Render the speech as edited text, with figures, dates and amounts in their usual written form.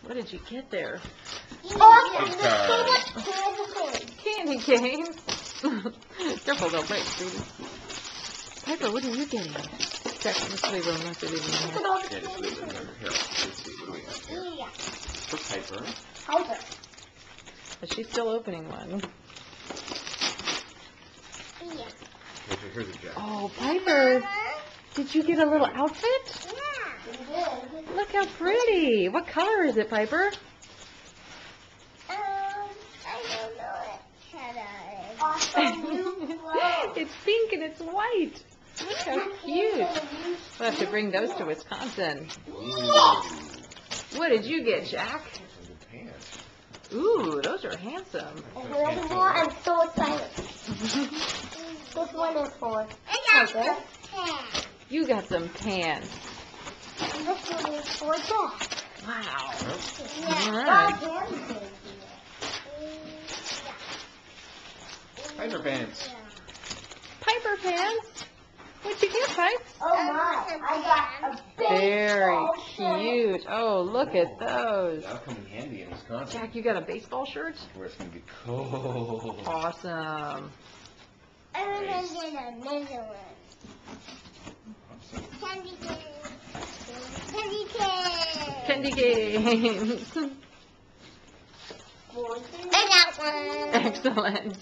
What did you get there? Candy canes. Careful, they'll break, sweetie. Piper, what are you getting? Check, let's leave them. Let's leave them in here. Yeah, just leave it there. Here, let's see. What do we have here? For Piper. But she's still opening one. Here's a jacket. Oh, Piper, did you get a little outfit? Look how pretty. What color is it, Piper? It's pink and it's white. Look how cute. We'll have to bring those to Wisconsin. What did you get, Jack? Pants. Ooh, those are handsome. I'm so excited. This one is for Piper. You got some pants. And this one is for Jack. Wow. Yeah. All right. Piper pants. Piper pants. What'd you get, Pipe? Oh my, I got a big Very cute. Oh, look at those. That'll come in handy in Wisconsin. Jack, you got a baseball shirt? Where it's going to be cold. Awesome. I'm gonna get another one. Candy cane. Candy games. I got one. Excellent.